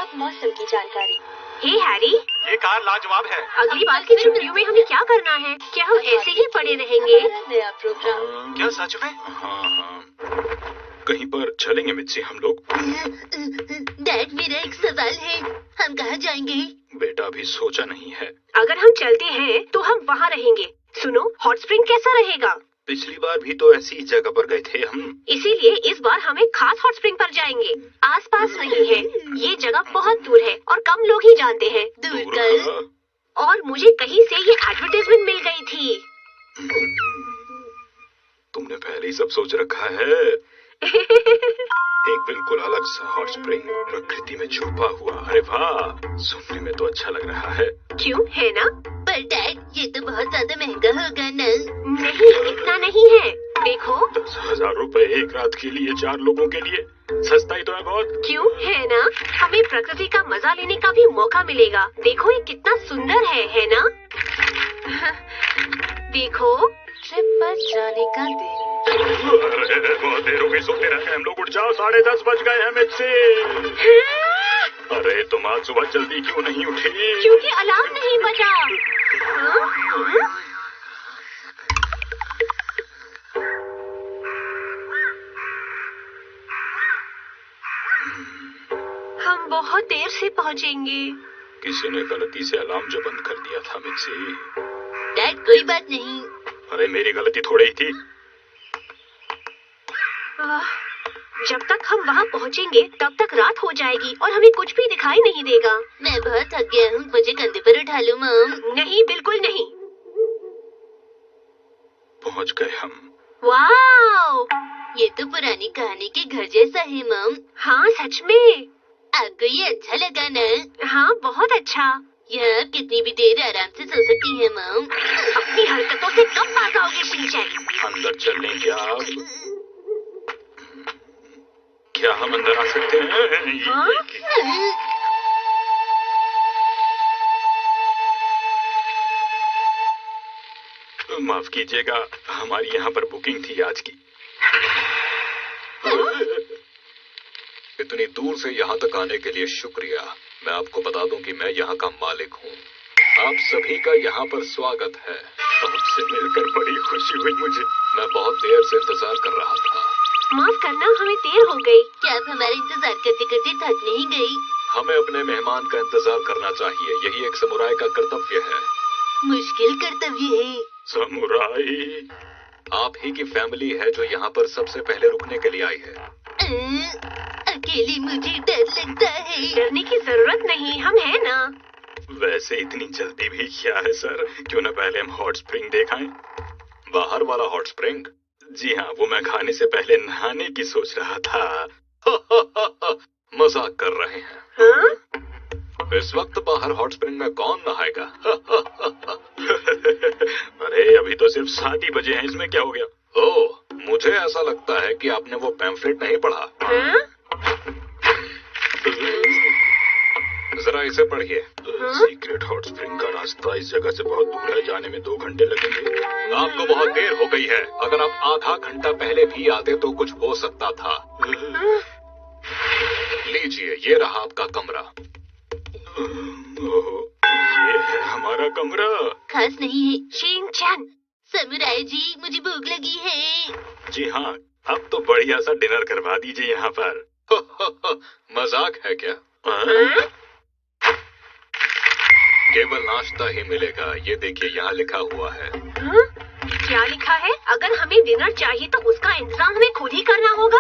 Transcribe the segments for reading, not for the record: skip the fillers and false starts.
अब मौसम की जानकारी। हे हैरी, ये कार लाजवाब है। अगली बार की छुट्टियों में हमें क्या करना है? क्या हम ऐसे ही पड़े रहेंगे? नया प्रोग्राम। क्या सच में? हाँ, कहीं पर चलेंगे मिर्ची हम लोग। डैड, मेरा एक सवाल है, हम कहाँ जाएंगे? बेटा अभी सोचा नहीं है। अगर हम चलते हैं तो हम वहाँ रहेंगे। सुनो, हॉट स्प्रिंग कैसा रहेगा? पिछली बार भी तो ऐसी जगह पर गए थे हम। इसीलिए इस बार हम एक खास हॉट स्प्रिंग पर जाएंगे। आसपास नहीं है, ये जगह बहुत दूर है और कम लोग ही जानते हैं। दूर हाँ। कर। और मुझे कहीं से ये एडवर्टाइजमेंट मिल गई थी। तुमने पहले ही सब सोच रखा है। एक बिल्कुल अलग सा हॉट स्प्रिंग, प्रकृति में छुपा हुआ। अरे वाह, सुनने में तो अच्छा लग रहा है। क्यों, है ना? पर डैड, ये तो बहुत ज्यादा महंगा होगा ना? नहीं, इतना नहीं है। देखो। 10,000 रुपए एक रात के लिए, 4 लोगों के लिए। सस्ता ही तो है बहुत। क्यों, है ना? हमें प्रकृति का मजा लेने का भी मौका मिलेगा। देखो ये कितना सुंदर है ना? देखो। ट्रिप पर जाने का दिन। अरे बहुत देर हो गई, सोते रहते हैं हम लोग। उठ जाओ, 10:30 बज गए हैं मिर्ची। अरे तुम आज सुबह जल्दी क्यों नहीं उठी? क्योंकि अलार्म नहीं बजा। हाँ? हम बहुत देर से पहुँचेंगे। किसी ने गलती से अलार्म जो बंद कर दिया था मिर्ची। डैड, कोई बात नहीं। अरे मेरी गलती थोड़ी ही थी। जब तक हम वहाँ पहुँचेंगे तब तक रात हो जाएगी और हमें कुछ भी दिखाई नहीं देगा। मैं बहुत थक गया हूँ, मुझे कंधे पर उठा लो मॉम। नहीं, बिल्कुल नहीं। पहुँच गए हम। वाओ! ये तो पुरानी कहानी के घर जैसा है मॉम। हाँ, सच में। आपको ये अच्छा लगा ना? हाँ, बहुत अच्छा। यहाँ आप कितनी भी देर आराम से सो सकती हैं मॉम। अपनी हरकतों से कब बात आओगे पीछे? अंदर चलें क्या आप? क्या हम अंदर आ सकते हैं? हाँ? माफ कीजिएगा, हमारी यहाँ पर बुकिंग थी आज की। इतनी दूर से यहाँ तक आने के लिए शुक्रिया। मैं आपको बता दूं कि मैं यहाँ का मालिक हूँ। आप सभी का यहाँ पर स्वागत है। आपसे मिलकर बड़ी खुशी हुई मुझे। मैं बहुत देर से इंतजार कर रहा था। माफ करना, हमें देर हो गई। क्या आप हमारा इंतजार करते करते थक नहीं गई? हमें अपने मेहमान का इंतजार करना चाहिए, यही एक समुराई का कर्तव्य है। मुश्किल कर्तव्य है। समुराई? आप ही की फैमिली है जो यहाँ पर सबसे पहले रुकने के लिए आई है। अकेली मुझे डर लगता है। डरने की जरूरत नहीं, हम हैं ना। वैसे इतनी जल्दी भी क्या है सर? क्यों न पहले हम हॉट स्प्रिंग देखाएं? बाहर वाला हॉट स्प्रिंग? जी हाँ, वो मैं खाने से पहले नहाने की सोच रहा था। मजाक कर रहे हैं। हाँ? इस वक्त बाहर हॉट स्प्रिंग में कौन नहाएगा? अरे अभी तो सिर्फ 7 ही बजे हैं, इसमें क्या हो गया? ओह, मुझे ऐसा लगता है कि आपने वो पैम्फलेट नहीं पढ़ा। हाँ? जरा इसे पढ़िए। सीक्रेट हॉट स्प्रिंग का रास्ता इस जगह से बहुत दूर है, जाने में 2 घंटे लगेंगे। आपको बहुत देर हो गई है। अगर आप आधा घंटा पहले भी आते तो कुछ हो सकता था। लीजिए, ये रहा आपका कमरा। ये है हमारा कमरा। खास नहीं है। शिन-चैन। समुराई जी, मुझे भूख लगी है। जी हाँ, अब तो बढ़िया सा डिनर करवा दीजिए यहाँ पर। मजाक है क्या? हाँ? केवल नाश्ता ही मिलेगा, ये देखिए यहाँ लिखा हुआ है। हाँ? क्या लिखा है? अगर हमें डिनर चाहिए तो उसका इंतजाम हमें खुद ही करना होगा।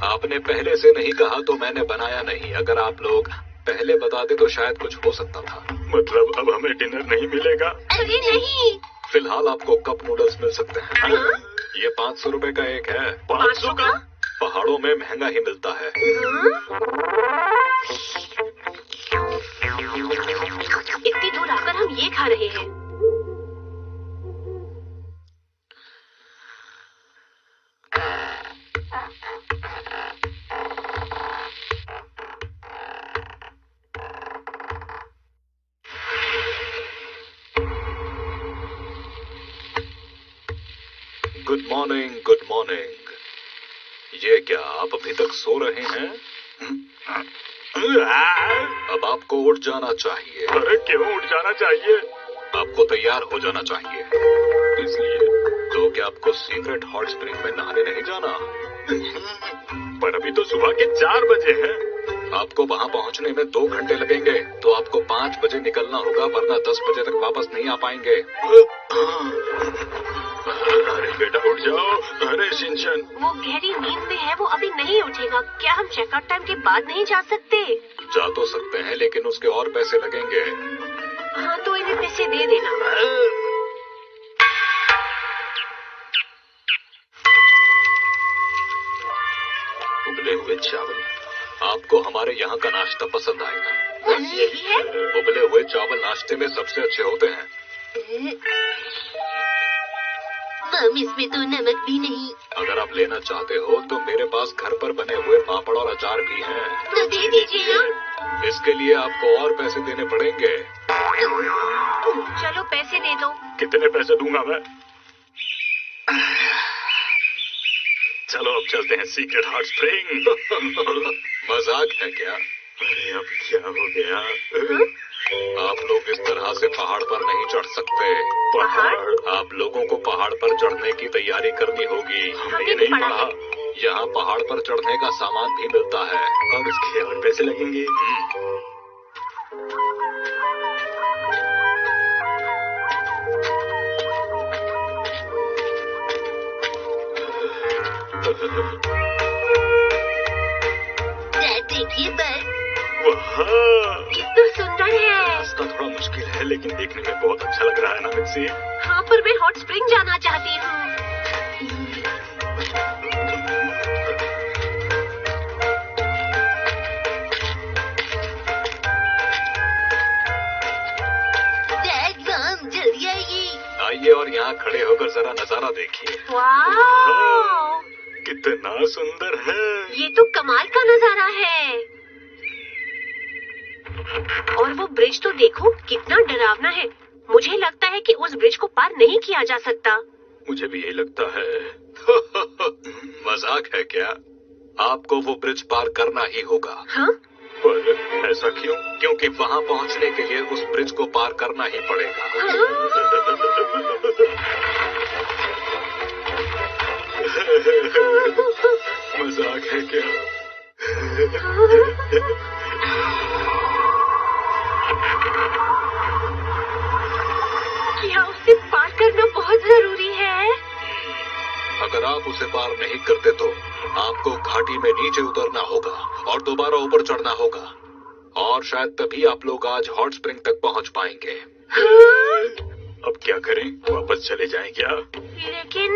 आपने पहले से नहीं कहा तो मैंने बनाया नहीं। अगर आप लोग पहले बताते तो शायद कुछ हो सकता था। मतलब अब हमें डिनर नहीं मिलेगा? अरे नहीं। फिलहाल आपको कप नूडल्स मिल सकते हैं। हाँ? ये 500 रुपए का एक है। 500 का? पहाड़ों में महंगा ही मिलता है। इतनी दूर आकर हम ये खा रहे हैं। Good morning, good morning. ये क्या, आप अभी तक सो रहे हैं? अब आपको उठ जाना चाहिए। अरे क्यों उठ जाना चाहिए? आपको तैयार हो जाना चाहिए। इसलिए तो क्या आपको सीक्रेट हॉट स्प्रिंग में नहाने नहीं जाना? पर अभी तो सुबह के 4 बजे हैं। आपको वहाँ पहुँचने में 2 घंटे लगेंगे, तो आपको 5 बजे निकलना होगा, वरना 10 बजे तक वापस नहीं आ पाएंगे। अरे बेटा उठ जाओ। अरे शिनचैन, वो गहरी नींद में है, वो अभी नहीं उठेगा। क्या हम चेकआउट टाइम के बाद नहीं जा सकते? जा तो सकते हैं, लेकिन उसके और पैसे लगेंगे। हाँ, तो इन्हें पैसे दे देना। उबले हुए चावल। आपको हमारे यहाँ का नाश्ता पसंद आएगा। यही है? उबले हुए चावल नाश्ते में सबसे अच्छे होते हैं। मम, इसमें तो नमक भी नहीं। अगर आप लेना चाहते हो तो मेरे पास घर पर बने हुए पापड़ और अचार भी हैं। तो दे दीजिए ना। इसके लिए आपको और पैसे देने पड़ेंगे। चलो पैसे दे दो। कितने पैसे दूंगा मैं? चलो अब चलते हैं सीक्रेट हॉट स्प्रिंग। मजाक है क्या? अरे अब क्या हो गया? आप लोग इस तरह से पहाड़ पर नहीं चढ़ सकते। पहाड़? आप लोगों को पहाड़ पर चढ़ने की तैयारी करनी होगी। हमने ये नहीं पढ़ा। यहाँ पहाड़ पर चढ़ने का सामान भी मिलता है। और इसके और पैसे लगेंगे? डैड देखिए बस। वाह, कितना सुंदर है। रास्ता थोड़ा मुश्किल है, लेकिन देखने में बहुत अच्छा लग रहा है ना मिक्सी? हाँ, पर मैं हॉट स्प्रिंग जाना चाहती हूँ। डैड, मम, जल्दी आइए। आइए और यहाँ खड़े होकर जरा नजारा देखिए। वाह, कितना सुंदर है। ये तो कमाल का नजारा है। और वो ब्रिज तो देखो, कितना डरावना है। मुझे लगता है कि उस ब्रिज को पार नहीं किया जा सकता। मुझे भी यही लगता है। मजाक है क्या? आपको वो ब्रिज पार करना ही होगा। हाँ? पर ऐसा क्यों? क्योंकि वहाँ पहुँचने के लिए उस ब्रिज को पार करना ही पड़ेगा। मजाक है क्या? क्या उसे पार करना बहुत जरूरी है? अगर आप उसे पार नहीं करते तो आपको घाटी में नीचे उतरना होगा और दोबारा ऊपर चढ़ना होगा, और शायद तभी आप लोग आज हॉट स्प्रिंग तक पहुंच पाएंगे। अब क्या करें? वापस चले जाएं क्या? लेकिन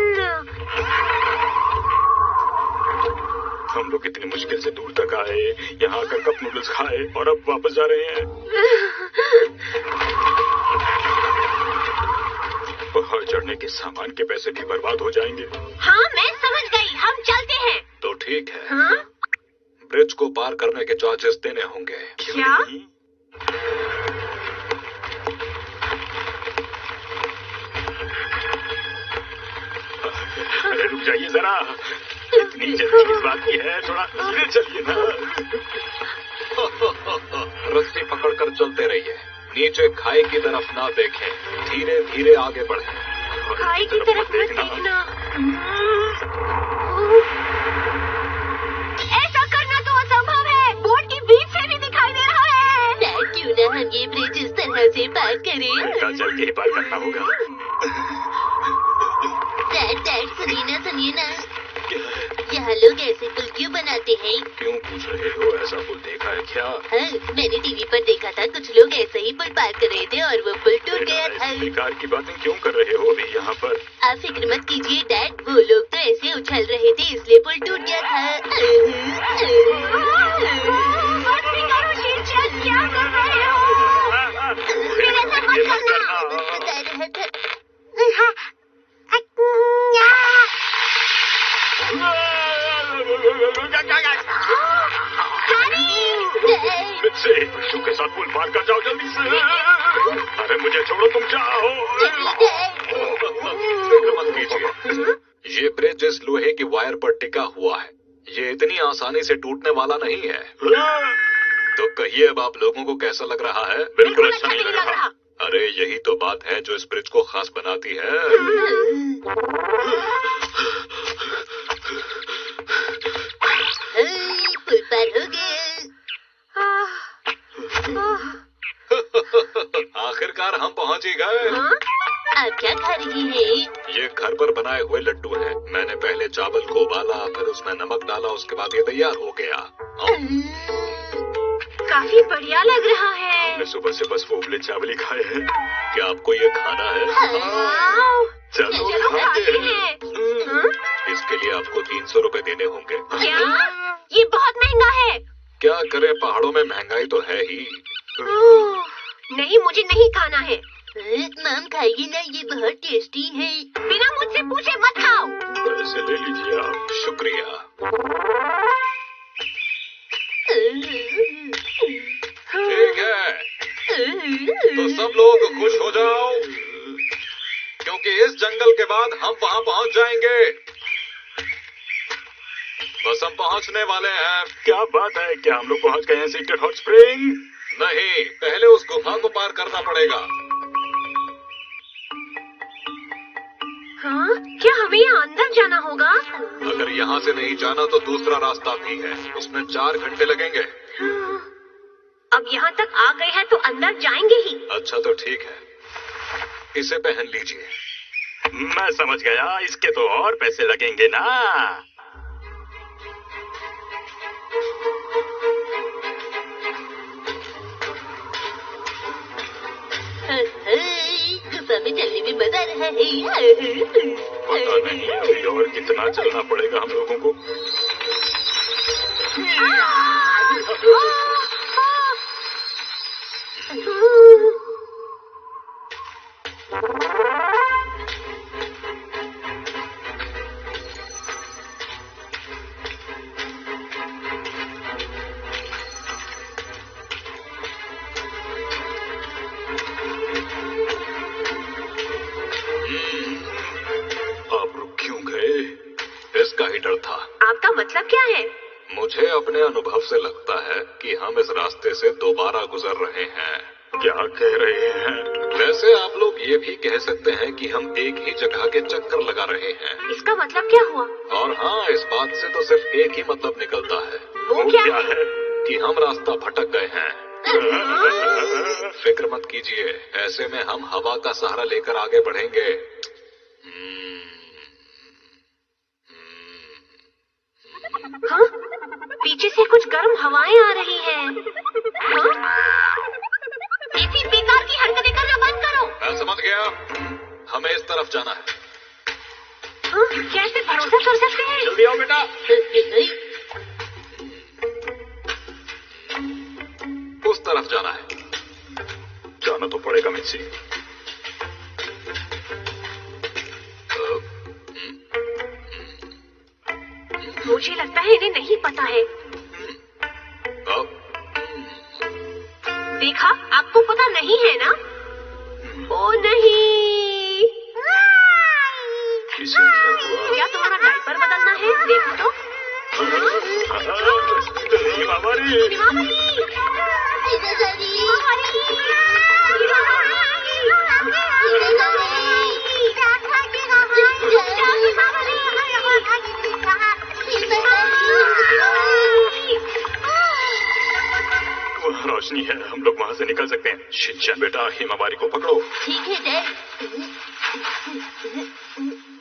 हम लोग इतनी मुश्किल से दूर तक आए, यहाँ आकर कप नूडल्स खाए और अब वापस जा रहे हैं। पहाड़ चढ़ने के सामान के पैसे भी बर्बाद हो जाएंगे। हाँ, मैं समझ गई। हम चलते हैं। तो ठीक है, हाँ? ब्रिज को पार करने के चार्जेस देने होंगे। क्या? नहीं? अरे रुक जाइए जरा, इतनी जल्दी किस बात की है? थोड़ा धीरे चलिए ना। रस्सी पकड़कर चलते रहिए, नीचे खाई की तरफ ना देखें, धीरे धीरे आगे बढ़ें। खाई की तरफ मत देखना। ऐसा करना तो असंभव है। बोर्ड के बीच से भी दिखाई दे रहा है। डैड, क्यों ना हम ये ब्रिज इस तरह से पार करें? हल्का चल के ही पार करना होगा। डैड, सुनिए ना। यहाँ लोग ऐसे पुल क्यों बनाते हैं? क्यों पूछ रहे हो? ऐसा पुल देखा है क्या? हाँ, मैंने टीवी पर देखा था, कुछ लोग ऐसे ही पुल पार कर रहे थे और वो पुल टूट गया था। बेकार की बातें क्यों कर रहे हो अभी यहाँ पर? आप फिक्र मत कीजिए डैड, वो लोग तो ऐसे उछल रहे थे इसलिए पुल टूट गया था। क्या कर रहे हो? फिर ऐसा मत करना। बता रहा था। मिक्सी, बिट्टू के साथ पुल पार कर जाओ जल्दी से। अरे मुझे छोड़ो, तुम जाओ। फिक्र मत कीजिए, ये ब्रिज इस लोहे की वायर पर टिका हुआ है। ये इतनी आसानी से टूटने वाला नहीं है। तो कहिए अब आप लोगों को कैसा लग रहा है? बिल्कुल अच्छा नहीं लग रहा। अरे यही तो बात है जो इस ब्रिज को खास बनाती है। पुल पार हो गए। आखिरकार हम पहुंच ही गए। आप क्या खा रही हैं? ये घर पर बनाए हुए लड्डू हैं। मैंने पहले चावल को उबाला, फिर उसमें नमक डाला, उसके बाद ये तैयार हो गया। काफी बढ़िया लग रहा है। मैं सुबह से बस वो उबले चावल ही खाए हैं। क्या आपको ये खाना है? वाओ, चलो चलो खाते खाते हैं। हैं। इसके लिए आपको 300 रुपए देने होंगे। क्या? ये बहुत महंगा है। क्या करें, पहाड़ों में महंगाई तो है ही। नहीं, मुझे नहीं खाना है। मम खाइए ना, ये बहुत टेस्टी है। बिना मुझसे पूछे मत खाओ। पैसे ले लीजिए आप। शुक्रिया। ठीक है, तो सब लोग खुश हो जाओ, क्योंकि इस जंगल के बाद हम वहां पहुंच जाएंगे। बस हम पहुंचने वाले हैं। क्या बात है, क्या हम लोग पहुंच गए हैं सीक्रेट हॉट स्प्रिंग? नहीं, पहले उस गुफा को पार करना पड़ेगा। हाँ? क्या हमें यहाँ अंदर जाना होगा? अगर यहाँ से नहीं जाना तो दूसरा रास्ता भी है, उसमें 4 घंटे लगेंगे। अब यहाँ तक आ गए हैं तो अंदर जाएंगे ही। अच्छा तो ठीक है, इसे पहन लीजिए। मैं समझ गया, इसके तो और पैसे लगेंगे ना। गुफा में चलने में मजा आ रहा है। पता नहीं अभी और कितना चलना पड़ेगा हम लोगों को। आप रुक क्यों गए? इसका ही डर था। आपका मतलब क्या है? मुझे अपने अनुभव से लगता है कि हम इस रास्ते से दोबारा गुजर रहे हैं। क्या कह रहे हैं? वैसे आप लोग ये भी कह सकते हैं कि हम एक ही जगह के चक्कर लगा रहे हैं। इसका मतलब क्या हुआ? और हाँ, इस बात से तो सिर्फ एक ही मतलब निकलता है, वो क्या है? कि हम रास्ता भटक गए हैं। फिक्र मत कीजिए, ऐसे में हम हवा का सहारा लेकर आगे बढ़ेंगे। हाँ? पीछे से कुछ गर्म हवाएं आ रही हैं। हाँ? ऐसी बेकार की हरकतें करना बंद करो। मैं समझ गया, हमें इस तरफ जाना है। हाँ? कैसे भरोसा कर सकते हैं? जल्दी आओ बेटा। उस तरफ जाना है। जाना तो पड़ेगा मिस्सी। मुझे लगता है इन्हें नहीं पता है। देखा, आपको पता नहीं है ना? ओ नहीं। इसे क्या हुआ? क्या तुम्हारा डायपर बदलना है? देखो तो। वहाँ रोशनी है, हम लोग वहाँ से निकल सकते हैं। शिनचैन बेटा, हिमावारी को पकड़ो। ठीक है डैड।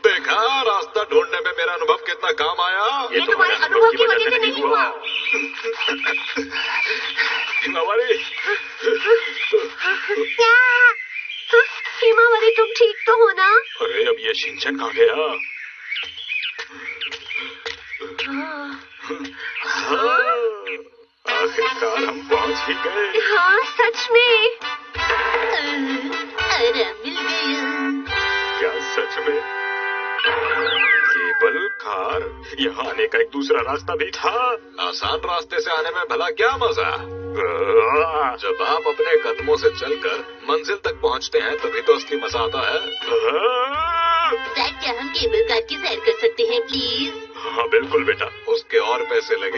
देखा, रास्ता ढूंढने में मेरा अनुभव कितना काम आया। ये तुम्हारे अनुभव की वजह से नहीं हुआ। हिमावारी, हिमावरी, तुम ठीक तो हो ना? अरे अब ये शिनचैन कहाँ गया? आखिरकार हम पहुँच ही गए। हाँ, सच में। आराम मिल गया। क्या सच में? केबल कार, यहाँ आने का एक दूसरा रास्ता भी था। आसान रास्ते से आने में भला क्या मजा? जब आप अपने कदमों से चलकर मंजिल तक पहुँचते हैं तभी तो असली मजा आता है। डैड, क्या हम केबल कार की सैर कर सकते हैं प्लीज? हाँ बिल्कुल बेटा। उसके और पैसे लगे